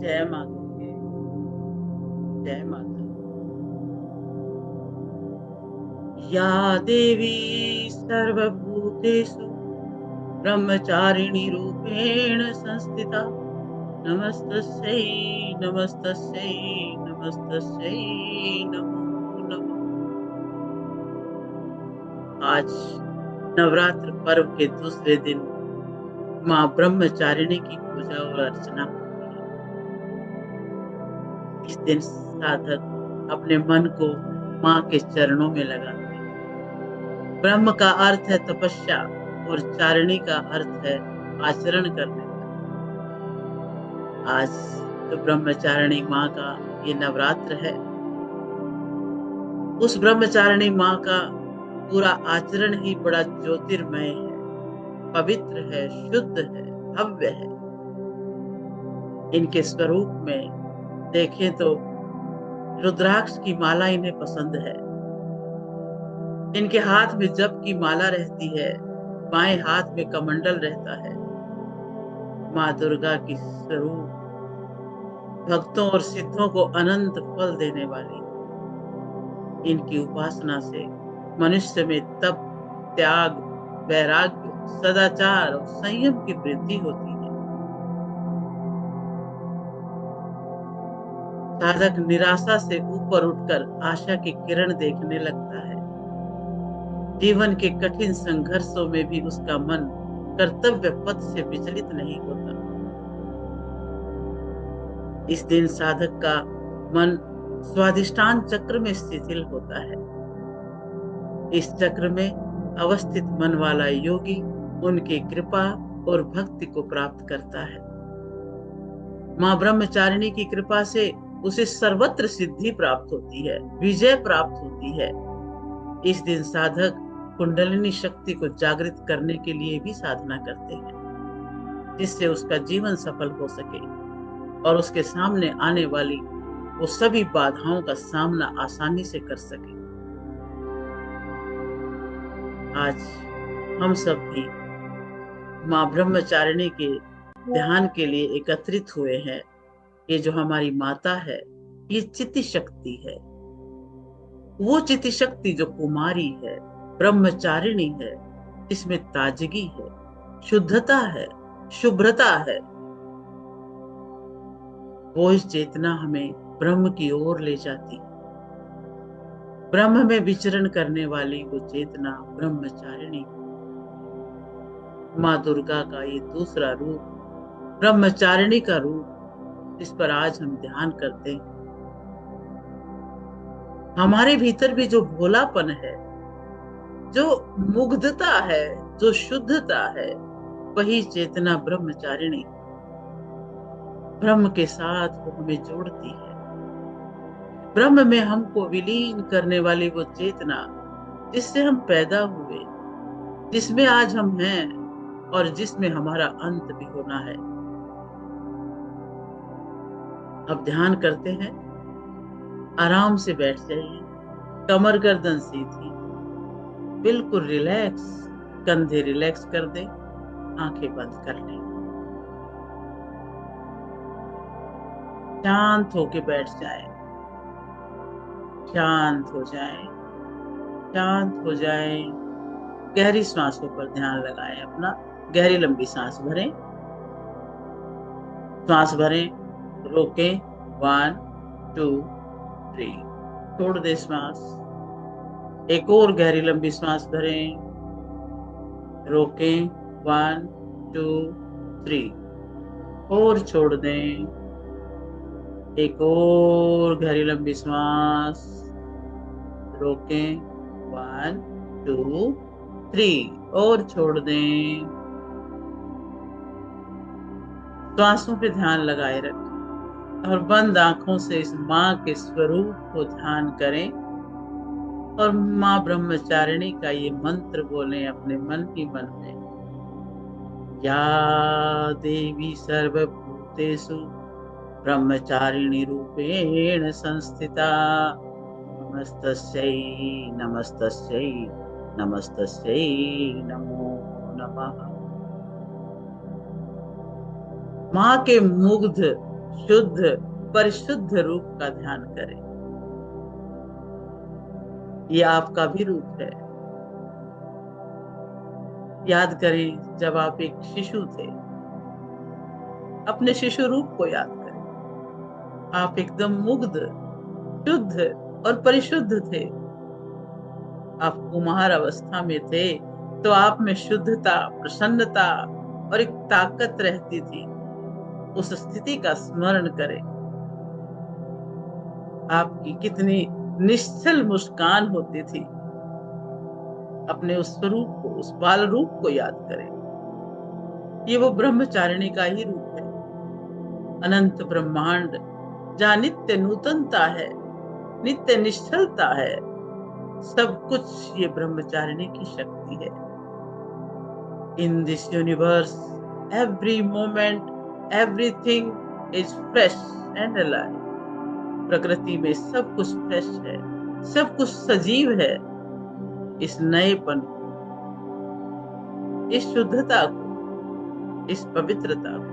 जय माता की जय माता। या देवी सर्वभूतेषु ब्रह्मचारिणी रूपेण संस्थिता नमस्तस्यै नमस्तस्यै नमस्तस्यै नमो नमः। आज नवरात्र पर्व के दूसरे दिन माँ ब्रह्मचारिणी की पूजा और अर्चना होती है। इस दिन साधक अपने मन को माँ के चरणों में लगाते हैं। ब्रह्म का अर्थ है तपस्या और चारिणी का अर्थ है आचरण करने वाली। आज तो ब्रह्मचारिणी माँ का ये नवरात्र है। उस ब्रह्मचारिणी माँ का पूरा आचरण ही बड़ा ज्योतिर्मय है, पवित्र है, शुद्ध है, भव्य है। इनके स्वरूप में देखें तो रुद्राक्ष की माला इन्हें पसंद है। इनके हाथ में जप की माला रहती है, बाएं हाथ में कमंडल रहता है। माँ दुर्गा की स्वरूप भक्तों और सिद्धों को अनंत फल देने वाली। इनकी उपासना से मनुष्य में तप, त्याग, वैराग्य, सदाचार और संयम की वृद्धि होती है। साधक निराशा से ऊपर उठकर आशा की किरण देखने लगता है। जीवन के कठिन संघर्षों में भी उसका मन कर्तव्य पथ से विचलित नहीं होता। इस दिन साधक का मन स्वाधिष्ठान चक्र में शिथिल होता है। इस चक्र में अवस्थित मन वाला योगी उनकी कृपा और भक्ति को प्राप्त करता है। माँ ब्रह्मचारिणी की कृपा से उसे सर्वत्र सिद्धि प्राप्त होती है, विजय प्राप्त होती है। इस दिन साधक कुंडलिनी शक्ति को जागृत करने के लिए भी साधना करते हैं, जिससे उसका जीवन सफल हो सके और उसके सामने आने वाली वो सभी बाधाओं का सामना आसानी से कर सके। आज हम सब भी माँ ब्रह्मचारिणी के ध्यान के लिए एकत्रित हुए हैं। ये जो हमारी माता है, ये चिति शक्ति है। वो चिति शक्ति जो कुमारी है, ब्रह्मचारिणी है, इसमें ताजगी है, शुद्धता है, शुभ्रता है। वो इस चेतना हमें ब्रह्म की ओर ले जाती है। ब्रह्म में विचरण करने वाली वो चेतना ब्रह्मचारिणी। माँ दुर्गा का ये दूसरा रूप, ब्रह्मचारिणी का रूप, इस पर आज हम ध्यान करते हैं। हमारे भीतर भी जो भोलापन है, जो मुग्धता है, जो शुद्धता है, वही चेतना ब्रह्मचारिणी ब्रह्म के साथ वो हमें जोड़ती है। ब्रह्म में हमको विलीन करने वाली वो चेतना जिससे हम पैदा हुए, जिसमें आज हम हैं और जिसमें हमारा अंत भी होना है। अब ध्यान करते हैं। आराम से बैठ जाइए, कमर गर्दन सीधी, बिल्कुल रिलैक्स, कंधे रिलैक्स कर दे, आंखें बंद कर ले, शांत होके बैठ जाए, शांत हो जाए, शांत हो जाए। गहरी सांसों पर ध्यान लगाएं अपना। गहरी लंबी सांस भरें, सांस भरें, रोकें, 1 2 3, छोड़ दे सांस। एक और गहरी लंबी सांस भरें, रोकें, 1 2 3, और छोड़ दें। एक और गहरी लंबी सांस, रोकें, 1 2 3, और छोड़ दें। श्वासों पे ध्यान लगाए रखें और बंद आंखों से इस माँ के स्वरूप को ध्यान करें और माँ ब्रह्मचारिणी का ये मंत्र बोलें अपने मन ही मन में। या देवी सर्वभूतेषु ब्रह्मचारिणी रूपेण संस्थिता नमस्तस्यै नमस्तस्यै नमस्तस्यै नमो नमः। माँ के मुग्ध शुद्ध परिशुद्ध रूप का ध्यान करें। ये आपका भी रूप है। याद करें जब आप एक शिशु थे, अपने शिशु रूप को याद करें। आप एकदम मुग्ध, शुद्ध और परिशुद्ध थे। आप कुमार अवस्था में थे तो आप में शुद्धता, प्रसन्नता और एक ताकत रहती थी। उस स्थिति का स्मरण करें। आपकी कितनी निश्चल मुस्कान होती थी। अपने उस स्वरूप को, उस बाल रूप को याद करें। ये वो ब्रह्मचारिणी का ही रूप है। अनंत ब्रह्मांड जहाँ नित्य नूतनता है, नित्य निश्चलता है, सब कुछ ये ब्रह्मचारिणी की शक्ति है। In this universe every moment everything is fresh and alive. प्रकृति में सब कुछ फ्रेश है, सब कुछ सजीव है। इस नएपन को, इस शुद्धता को, इस पवित्रता को,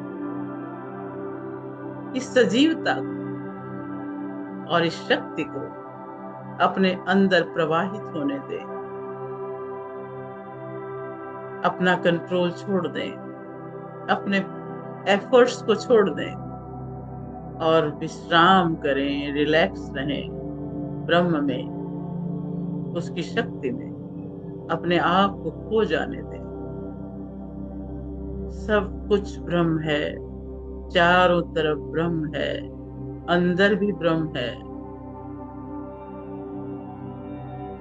इस सजीवता को और इस शक्ति को अपने अंदर प्रवाहित होने दें। अपना कंट्रोल छोड़ दें, अपने एफर्ट्स को छोड़ दें और विश्राम करें, रिलैक्स रहें। ब्रह्म में, उसकी शक्ति में अपने आप को खो जाने दें। सब कुछ ब्रह्म है, चारों तरफ ब्रह्म है, अंदर भी ब्रह्म है।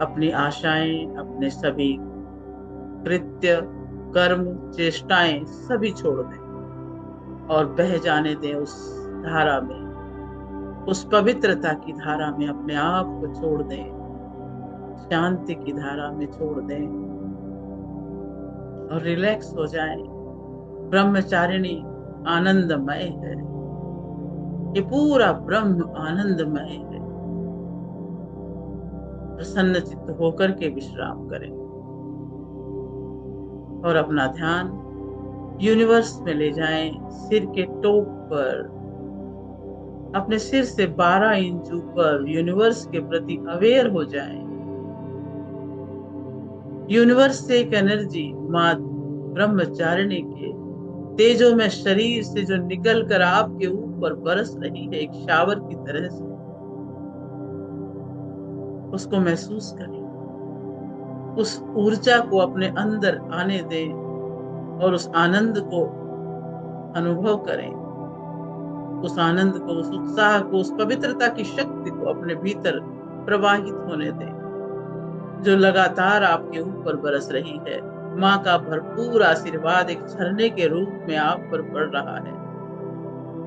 अपनी आशाएं, अपने सभी कृत्य, कर्म, चेष्टाएं सभी छोड़ दें और बह जाने दें उस धारा में, उस पवित्रता की धारा में अपने आप को छोड़ दें। शांति की धारा में छोड़ दें और रिलैक्स हो जाएं। ब्रह्मचारिणी आनंदमय है। ये पूरा ब्रह्म आनंदमय है। प्रसन्न चित्त होकर के विश्राम करें और अपना ध्यान यूनिवर्स में ले जाएं। सिर के टॉप पर, अपने सिर से 12 इंच ऊपर यूनिवर्स के प्रति अवेयर हो जाएं। यूनिवर्स से एक एनर्जी मां ब्रह्मचारिणी के तेजो में शरीर से जो निकल कर आपके ऊपर बरस रही है, एक शावर की तरह से, उसको महसूस करें। उस ऊर्जा को अपने अंदर आने दें और उस आनंद को अनुभव करें। उस आनंद को, उस उत्साह को, उस पवित्रता की शक्ति को अपने भीतर प्रवाहित होने दें, जो लगातार आपके ऊपर बरस रही है। माँ का भरपूर आशीर्वाद एक झरने के रूप में आप पर पड़ रहा है।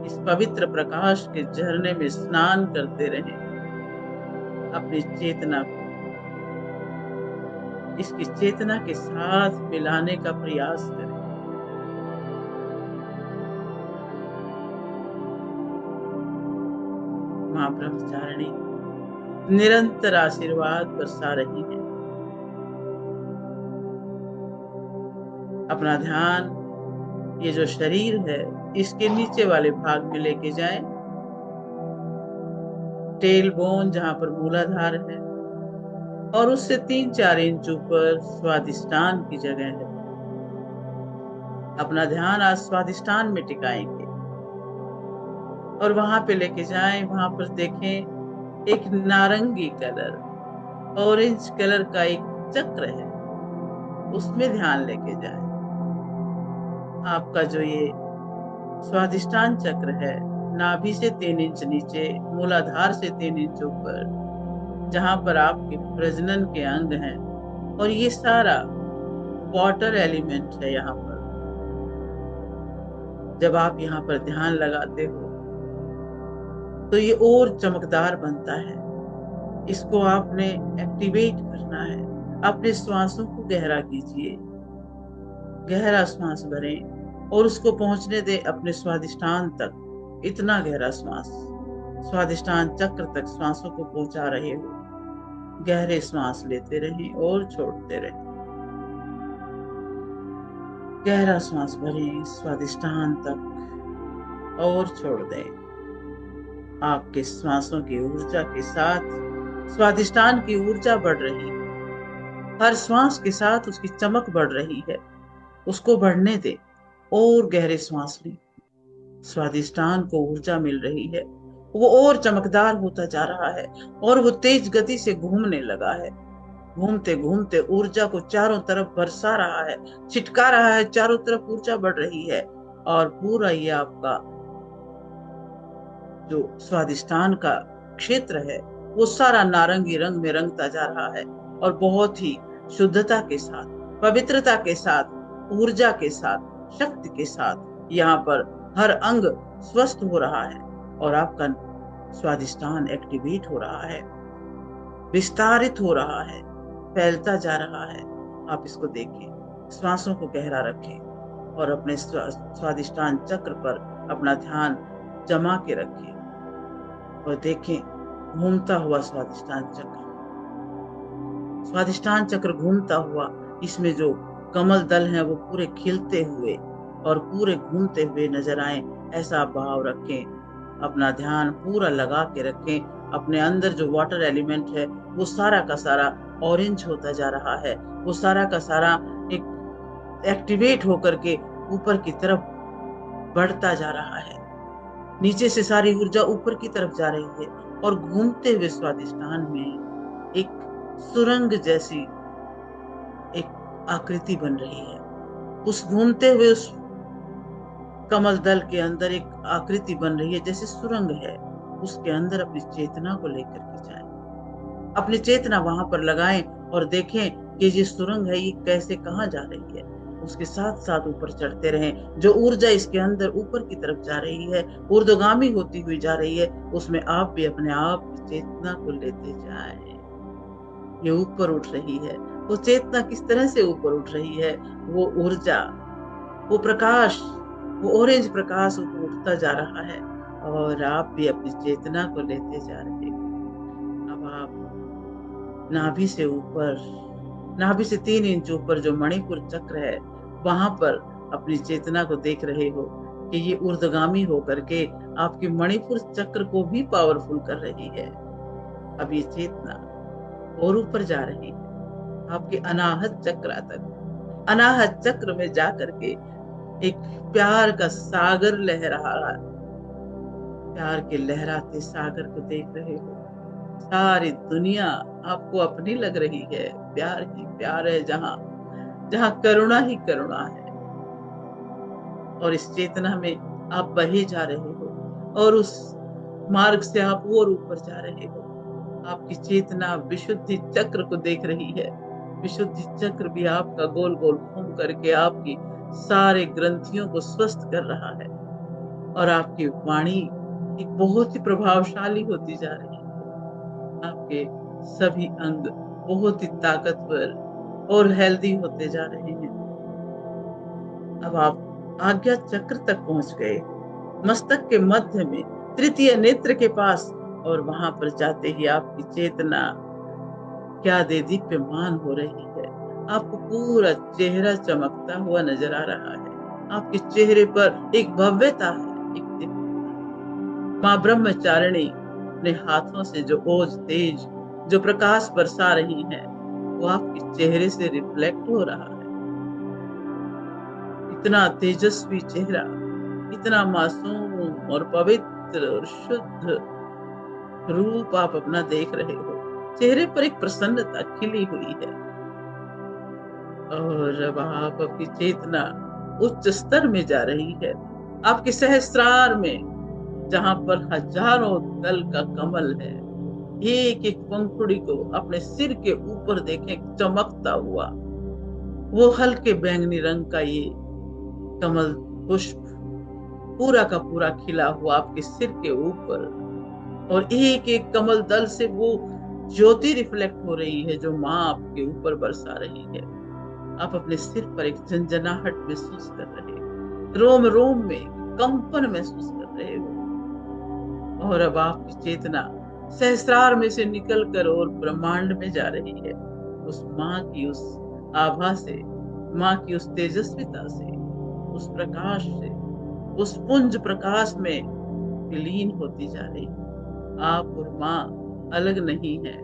इस पवित्र प्रकाश के झरने में स्नान करते रहें। अपनी चेतना को इसकी चेतना के साथ मिलाने का प्रयास करें। मां ब्रह्मचारिणी निरंतर आशीर्वाद बरसा रही है। अपना ध्यान ये जो शरीर है, इसके नीचे वाले भाग में लेके जाएं। टेल बोन जहां पर मूलाधार है और उससे 3-4 इंच ऊपर स्वादिष्टान की जगह है। अपना ध्यान आज स्वादिष्टान में टिकाएंगे और वहां पे लेके जाएं। वहां पर देखें एक नारंगी कलर, ऑरेंज कलर का एक चक्र है, उसमें ध्यान लेके जाएं। आपका जो ये स्वादिष्टान चक्र है, नाभि से 3 इंच नीचे, मूलाधार से 3 इंच ऊपर, जहां पर आपके प्रजनन के अंग हैं, और ये सारा वाटर एलिमेंट है यहाँ पर। जब आप यहाँ पर ध्यान लगाते हो तो ये और चमकदार बनता है। इसको आपने एक्टिवेट करना है। अपने श्वासों को गहरा कीजिए, गहरा श्वास भरें और उसको पहुंचने दे अपने स्वादिष्टान तक। इतना गहरा श्वास, स्वादिष्टान चक्र तक श्वासों को पहुंचा रहे हो। गहरे श्वास लेते रहें और छोड़ते रहें। गहरा श्वास भरें स्वादिष्टान तक और छोड़ दें। आपके श्वासों की ऊर्जा के साथ स्वादिष्टान की ऊर्जा बढ़ रही है। हर श्वास के साथ उसकी चमक बढ़ रही है। उसको बढ़ने दे। और गहरे श्वास लें। स्वादिष्टान को ऊर्जा मिल रही है। वो और चमकदार होता जा रहा है और वो तेज गति से घूमने लगा है। घूमते घूमते ऊर्जा को चारों तरफ बरसा रहा है, छिटका रहा है। चारों तरफ ऊर्जा बढ़ रही है और पूरा ये आपका जो स्वादिष्टान का क्षेत्र है वो सारा नारंगी रंग में रंगता जा रहा है और बहुत ही शुद्धता के साथ, पवित्रता के साथ, ऊर्जा के साथ, शक्ति के साथ यहाँ पर हर अंग स्वस्थ हो रहा है और आपका स्वादिष्टान एक्टिवेट हो रहा है, विस्तारित हो रहा है, फैलता जा रहा है। आप इसको देखें, श्वासों को गहरा रखें और अपने स्वादिष्टान चक्र पर अपना ध्यान जमा के रखें और देखें घूमता हुआ स्वादिष्टान चक्र। स्वादिष्टान चक्र घूमता हुआ, इसमें जो कमल दल हैं वो पूरे खिलते हुए और पूरे घूमते हुए नजर आए, ऐसा भाव रखें। अपना ध्यान पूरा लगा के रखें। अपने अंदर जो वाटर एलिमेंट है वो सारा का सारा ऑरेंज होता जा रहा है। वो सारा का सारा एक एक्टिवेट होकर के ऊपर की तरफ बढ़ता जा रहा है। नीचे से सारी ऊर्जा ऊपर की तरफ जा रही है और घूमते हुए स्वादिष्टान में एक सुरंग जैसी एक आकृति बन रही है। उस घूमते हुए उस कमल दल के अंदर एक आकृति बन रही है, जैसे सुरंग है। उसके अंदर अपनी चेतना को लेकर के जाएं, अपनी चेतना वहां पर लगाएं और देखें कि ये सुरंग है, ये कैसे कहाँ जा रही है। उसके साथ साथ ऊपर चढ़ते रहें। जो ऊर्जा इसके अंदर ऊपर की तरफ जा रही है, ऊर्ध्वगामी होती हुई जा रही है, उसमें आप भी अपने आप की चेतना को लेते जाएं। ये ऊपर उठ रही है। वो चेतना किस तरह से ऊपर उठ रही है? वो ऊर्जा, वो प्रकाश, वो ऑरेंज प्रकाश ऊपर उठता जा रहा है और आप भी अपनी चेतना को लेते जा रहे हैं। अब आप नाभि से ऊपर, नाभि से 3 इंच ऊपर जो मणिपुर चक्र है, वहां पर अपनी चेतना को देख रहे हो कि ये ऊर्ध्वगामी होकर के आपके मणिपुर चक्र को भी पावरफुल कर रही है। अब ये चेतना और ऊपर जा रही है आपके अनाहत चक्र तक। अनाहत चक्र में जाकर के एक प्यार का सागर लहरा रहा है। प्यार के लहराते सागर को देख रहे हो। सारी दुनिया आपको अपनी लग रही है। प्यार ही प्यार है, जहां जहां करुणा ही करुणा है। और इस चेतना में आप बहे जा रहे हो और उस मार्ग से आप और ऊपर जा रहे हो। आपकी चेतना विशुद्धि चक्र को देख रही है। विशुद्धि चक्र भी आपका गोल गोल घूम करके आपकी सारे ग्रंथियों को स्वस्थ कर रहा है और आपकी वाणी एक बहुत ही प्रभावशाली होती जा रही है। आपके सभी अंग बहुत ही ताकतवर और हेल्दी होते जा रहे हैं। अब आप आज्ञा चक्र तक पहुंच गए, मस्तक के मध्य में तृतीय नेत्र के पास, और वहां पर जाते ही आपकी चेतना क्या दे दीप्यमान हो रही है। आपको पूरा चेहरा चमकता हुआ नजर आ रहा है। आपके चेहरे पर एक भव्यता है, एक दिव्यता। माँ ब्रह्मचारिणी अपने हाथों से जो ओज तेज, जो प्रकाश बरसा रही है, वो आपके चेहरे से रिफ्लेक्ट हो रहा है। इतना तेजस्वी चेहरा, इतना मासूम और पवित्र और शुद्ध रूप आप अपना देख रहे हो। चेहरे पर एक प्रसन्नता खिली हुई है और जब आप आपकी चेतना उच्च स्तर में जा रही है, आपके सहस्रार में, जहां पर हजारों दल का कमल है, एक एक पंखुड़ी को अपने सिर के ऊपर देखें चमकता हुआ। वो हल्के बैंगनी रंग का ये कमल पुष्प पूरा का पूरा खिला हुआ आपके सिर के ऊपर, और एक एक कमल दल से वो ज्योति रिफ्लेक्ट हो रही है जो माँ आपके ऊपर बरसा रही है। आप अपने सिर पर एक झंझनाहट महसूस कर रहे हो, रोम रोम में कंपन महसूस कर रहे हो। और अब आपकी चेतना सहस्रार में से निकलकर और ब्रह्मांड में जा रही है। उस माँ की उस आभा से, माँ की उस तेजस्विता से, उस प्रकाश से, उस पुंज प्रकाश में विलीन होती जा रही है। आप और माँ अलग नहीं है।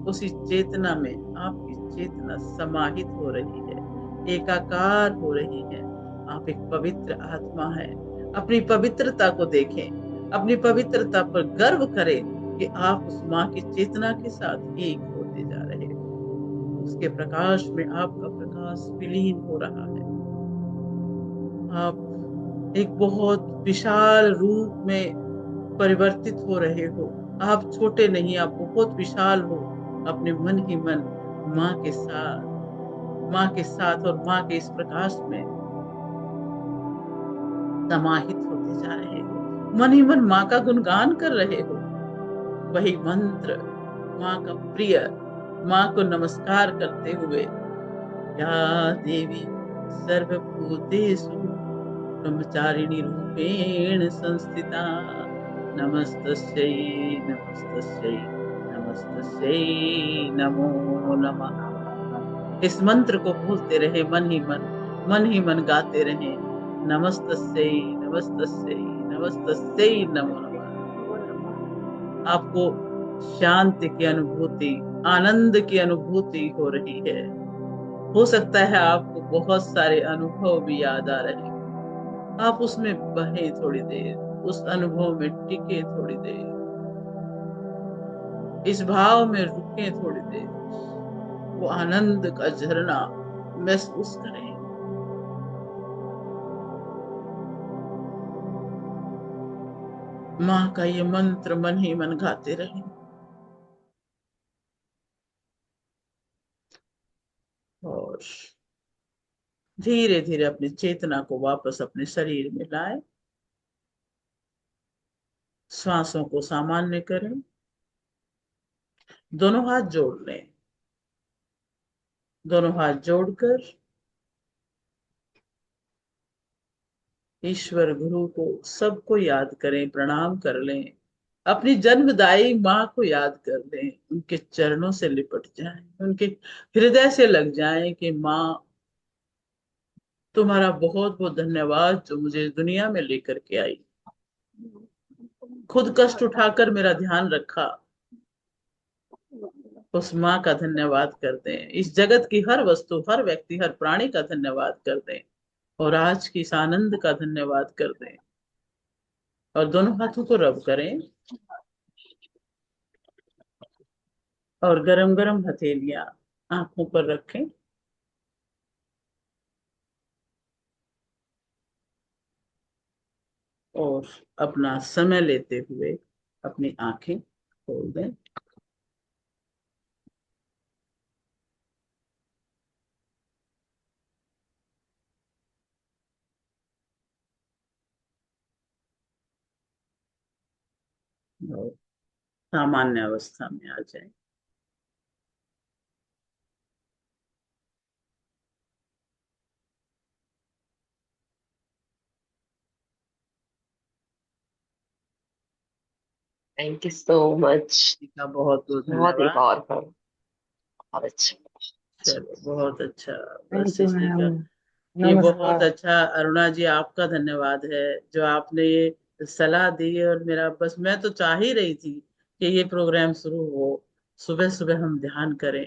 उसी चेतना में आपकी चेतना समाहित हो रही है, एकाकार हो रही है। आप एक पवित्र आत्मा है। अपनी पवित्रता को देखें, अपनी पवित्रता पर गर्व करें कि आप उस माँ की चेतना के साथ एक होते जा रहे हो। उसके प्रकाश में आपका प्रकाश विलीन हो रहा है। आप एक बहुत विशाल रूप में परिवर्तित हो रहे हो। आप छोटे नहीं, आप बहुत विशाल हो। अपने मन ही मन माँ के साथ, माँ के साथ और माँ के इस प्रकाश में समाहित होते जा रहे हो। मन ही मन माँ का गुणगान कर रहे हो। वही मंत्र, माँ का प्रिय, माँ को नमस्कार करते हुए, या देवी सर्वभूतेषु ब्रह्मचारिणी रूपेण संस्थिता, नमस्तस्यै नमस्तस्यै नमस्तस्यै नमो नमः। इस मंत्र को बोलते रहे, मन ही मन गाते रहे, नमस्तस्यै नमस्तस्यै नमस्तस्यै नमो नमः। आपको शांति की अनुभूति, आनंद की अनुभूति हो रही है। हो सकता है आपको बहुत सारे अनुभव भी याद आ रहे हैं। आप उसमें बहे थोड़ी देर, उस अनुभव में टिके थोड़ी देर, इस भाव में रुके थोड़ी देर, वो आनंद का झरना महसूस करें। माँ का ये मंत्र मन ही मन गाते रहे और धीरे धीरे अपनी चेतना को वापस अपने शरीर में लाए। श्वासों को सामान्य करें। दोनों हाथ जोड़ लें। दोनों हाथ जोड़कर ईश्वर गुरु को, सबको याद करें, प्रणाम कर लें। अपनी जन्मदायी माँ को याद कर लें, उनके चरणों से लिपट जाएं, उनके हृदय से लग जाएं कि माँ, तुम्हारा बहुत बहुत धन्यवाद जो मुझे इस दुनिया में लेकर के आई। खुद कष्ट उठाकर मेरा ध्यान रखा। उस माँ का धन्यवाद कर दें। इस जगत की हर वस्तु, हर व्यक्ति, हर प्राणी का धन्यवाद कर दें और आज की इस आनंद का धन्यवाद कर दें। और दोनों हाथों को रब करें और गरम गरम हथेलियां आंखों पर रखें। और अपना समय लेते हुए अपनी आंखें खोल दें। और सामान्य अवस्था में आ जाए। Thank you so much. का बहुत बहुत बहुत ही धन्यवाद। पावरफुल। बहुत अच्छा। चलो, बहुत अच्छा। बस थैंक यू इसी का, मैम। ये बहुत नमस्कार। अच्छा। अरुणा जी, आपका धन्यवाद है जो आपने ये सलाह दी है। और मेरा बस, मैं तो चाह ही रही थी कि ये प्रोग्राम शुरू हो, सुबह सुबह हम ध्यान करें।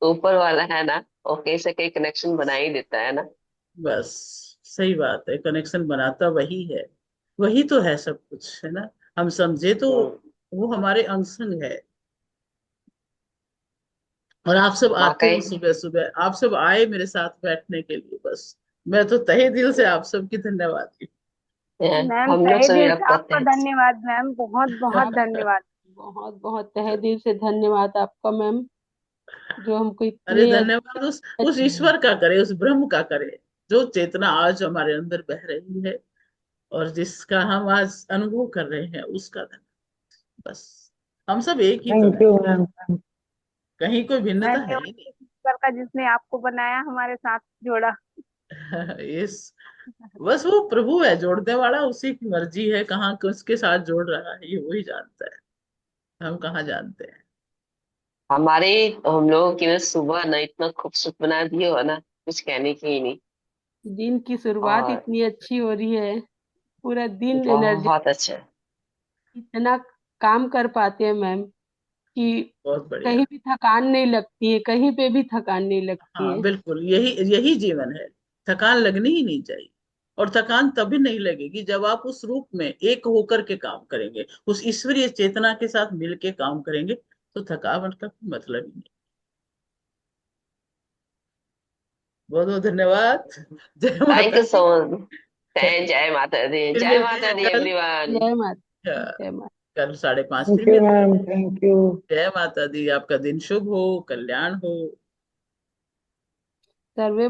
ऊपर वाला है ना, वो कहीं से कहीं कनेक्शन बना ही देता है ना। बस सही बात है, कनेक्शन बनाता वही है। वही तो है सब कुछ, है ना। हम समझे तो हम्म। वो हमारे अंग संग है। और आप सब आते हो वाकई सुबह सुबह, आप सब आए मेरे साथ बैठने के लिए, बस मैं तो तहे दिल से आप सबकी धन्यवाद की। है। मैम हम लोग तहे सभी दिल से आपका आपका तहे धन्यवाद मैम, बहुत बहुत धन्यवाद। बहुत बहुत तहे दिल से धन्यवाद आपका मैम, जो हमको अरे इतने धन्यवाद उस अच्छे। ईश्वर का करे, उस ब्रह्म का करे, जो चेतना आज हमारे अंदर बह रही है और जिसका हम आज अनुभव कर रहे हैं, उसका धन्यवाद। बस हम सब एक ही तो थैंक है, यू मैम। कहीं कोई भिन्नता है ही धन्यवाद ईश्वर का जिसने आपको बनाया, हमारे साथ जोड़ा। नहीं। इस बस वो प्रभु है जोड़ने वाला, उसी की मर्जी है कहाँ किसके साथ जोड़ रहा है, ये वही जानता है। हम कहाँ जानते हैं। हमारे, हम लोगों की ना सुबह ना इतना खूबसूरत बना दिए हो ना, कुछ कहने की ही नहीं। दिन की शुरुआत और इतनी अच्छी हो रही है, पूरा दिन एनर्जी बहुत अच्छा। इतना काम कर पाते हैं मैम, कि बहुत बढ़िया। कहीं भी थकान नहीं लगती है, कहीं पे भी थकान नहीं लगती हाँ है। बिल्कुल, यही यही जीवन है। थकान लगनी ही नहीं चाहिए। और थकान तभी नहीं लगेगी जब आप उस रूप में एक होकर के काम करेंगे, उस ईश्वरीय चेतना के साथ मिलके काम करेंगे, तो थकावट का कोई मतलब ही नहीं। बहुत बहुत धन्यवाद। जय थैंक माता यू सो दी। मच। फिर जय मिलते माता हैं दी कल। एवरीवन। जय माता। हाँ, जय माता। कल 5:30 फिर थैंक यू मिलते मैम, हैं। Thank you. जय माता दी, आपका दिन शुभ हो, कल्याण हो। सर्वे